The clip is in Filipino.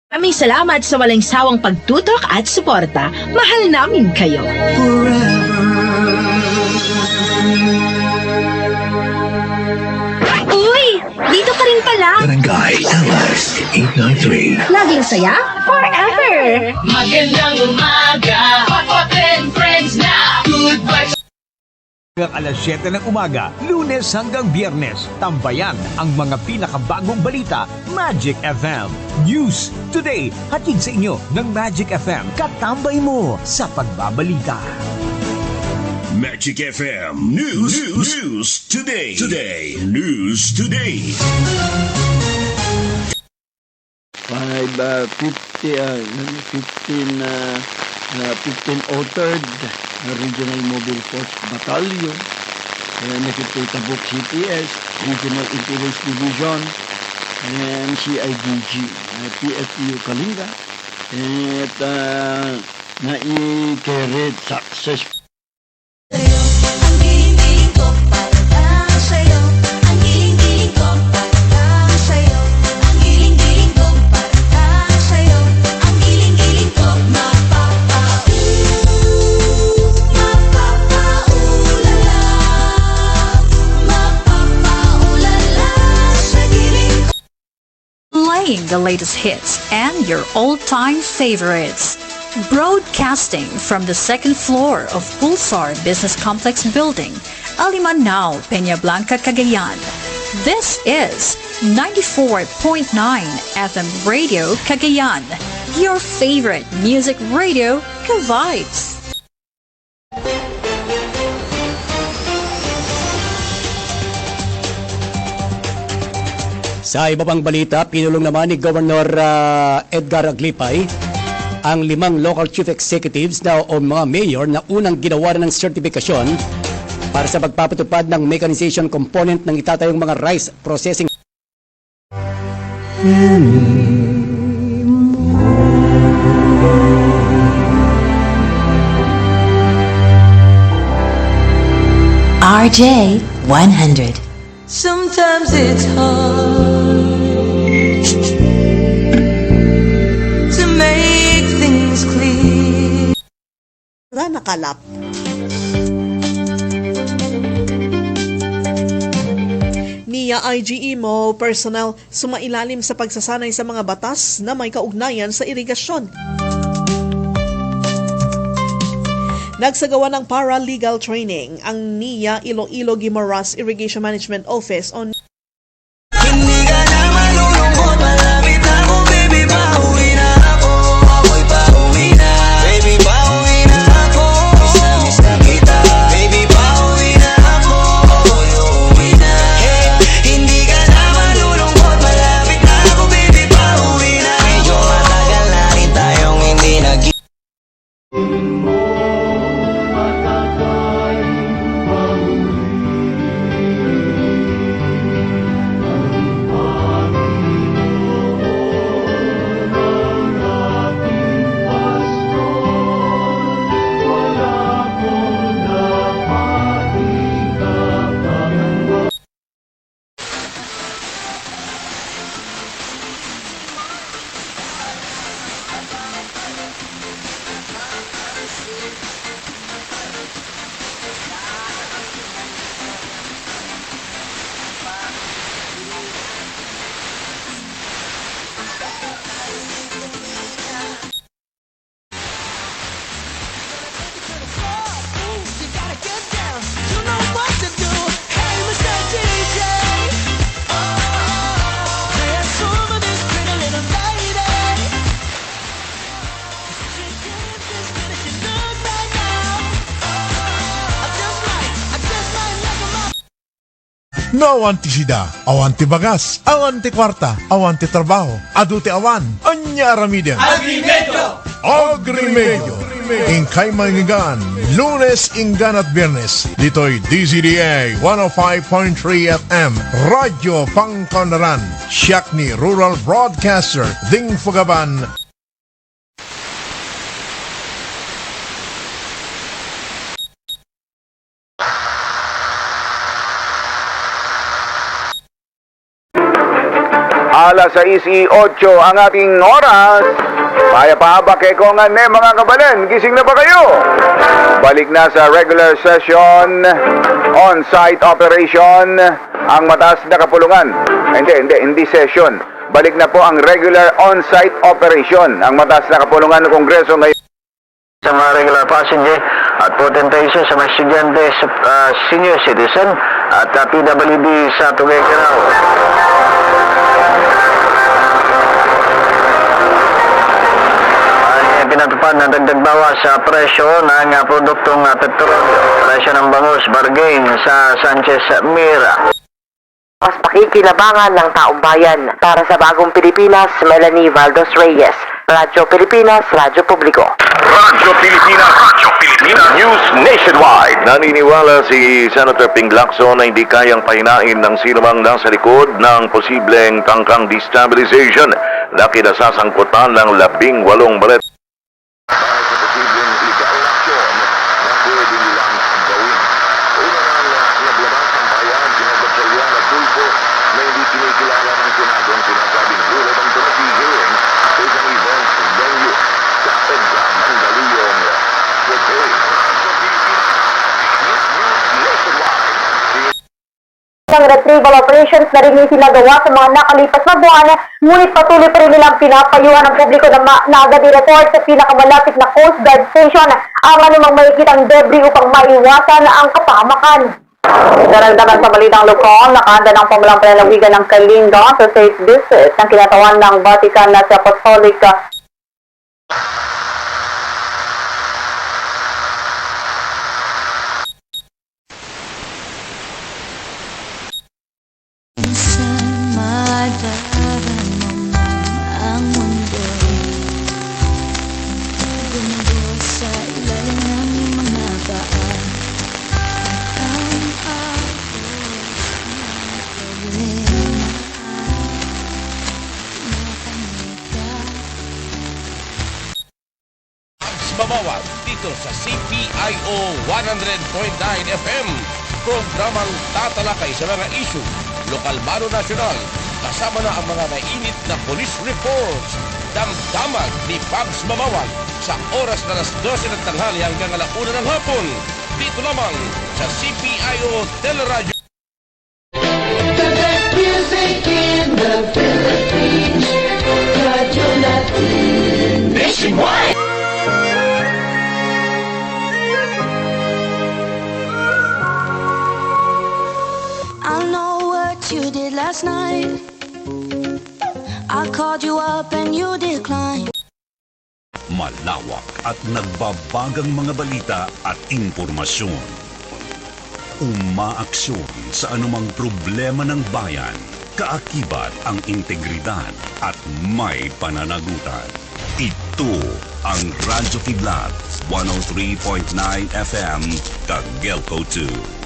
Maraming salamat sa walang sawang pagtutok at suporta. Mahal namin kayo. Uy! Dito ka rin pala. Barangay LS 893. Laging saya? Forever! Magandang umaga, Hot and Friends na Good vibes. Hanggang alas 7 ng umaga, Lunes hanggang Biyernes, tambayan ang mga pinakabagong balita, Magic FM. News Today, hatid sa inyo ng Magic FM. Katambay mo sa pagbabalita. Magic FM News Today. News Today. 1503rd Regional Mobile Force Battalion, nakikita Tabuk CPS, Regional Intelligence Division, and CIDG, PFU Kalinga, at na-i-carried success. Playing the latest hits and your old-time favorites. Broadcasting from the second floor of Pulsar Business Complex Building, Alimanao, Peña Blanca, Cagayan. This is 94.9 FM Radio Cagayan, your favorite music radio, ka-vibes. Sa iba pang balita, pinulong naman ni Governor Edgar Aglipay ang 5 local chief executives o mga mayor na unang ginawa ng sertifikasyon para sa pagpapatupad ng mechanization component ng itatayong mga rice processing. RJ 100. Sometimes it's hard to make things clear. Nakalap. Niya IGE mo personnel sumailalim sa pagsasanay sa mga batas na may kaugnayan sa irigasyon. Nagsagawa ng paralegal training ang NIA Iloilo Guimaras Irrigation Management Office on Hindi ka na malulungkot, malapit na ako, baby, pauwi na ako. Ako'y pauwi na, baby, pauwi na ako. Miss na kita, baby, pauwi na ako. Ako'y uuwi na. Hey, hindi ka na malulungkot, malapit na ako, baby, pauwi na ako. Medyo matagal na rin tayong hindi nag- No awanti sida, awanti bagas, awanti kwarta, awanti trabaho, aduti awan, anya aramiden. Agrimedyo. Ingkay mangigan, Lunes, Inggan at Biyernes. Dito'y DZDA 105.3 FM, Radyo Pangkanaran, siyak ni Rural Broadcaster, Ding Fugaban. Alas 6:08 ang ating oras. Maya pa ba kay kongan mga kabanen? Gising na ba kayo? Balik na sa regular session, on-site operation, ang mataas na kapulungan. Hindi session. Balik na po ang regular on-site operation, ang mataas na kapulungan ng Kongreso ngayon. Sa mga regular passenger at potentation sa mga estudyante, senior citizen at PWD sa Tuguegarao. Pinatupad na dagdag bawas sa presyo ng produktong petrolyo. Presyo ng bangus bargain sa Sanchez Mira. Mas pakikilabangan ng taong bayan. Para sa Bagong Pilipinas, Melanie Valdos Reyes. Radyo Pilipinas, Radyo Publiko. Radyo Pilipinas, News Nationwide. Naniniwala si Senator Ping Lacson na hindi kayang pahinain ng sinumang nasa likod ng posibleng tangkang destabilization na kinasasangkutan ng 18 balet. Para sa posibleng illegal na aksyon na pwede nilang gawin. Una nang naglabas ng bayan, sinagatsalyan at tulpo na hindi kinikilala ng Senadong sinasabing hulog ang committee hearing sa isang event venue sa EDSA, Mandaluyong City. Ang retrieval operations na rin yung sinagawa sa mga nakalipas na buwan, ngunit patuloy pa rin nilang pinapayuhan ng publiko na agad i-report sa pinakamalapit na Coast Guard Station ang anumang makikitang debris upang maiwasan ang kapahamakan. Daragdagan sa balitang lokal, nakahanda ng pamalang panlalawigan ng Kalinga sa safe visit ng kinatawan ng Vatican na sa Apostolic Mamawag dito sa CPIO 100.9 FM. Programang tatalakay sa mga issue, lokal mano nasyonal, kasama na ang mga nainit na police reports. Damdamag ni Pabs Mamawag sa oras na alas 12 ng tanghali hanggang alauna ng hapon. Dito lamang sa CPIO Teleradyo. The best music in the Philippines. Radyo Latin. Nationwide. I know what you did last night. I called you up and you declined. Malawak at nagbabagang mga balita at impormasyon. Umaaksyon sa anumang problema ng bayan. Kaakibat ang integridad at may pananagutan. Ito ang Radyo Kidlat 103.9 FM Tagelco 2.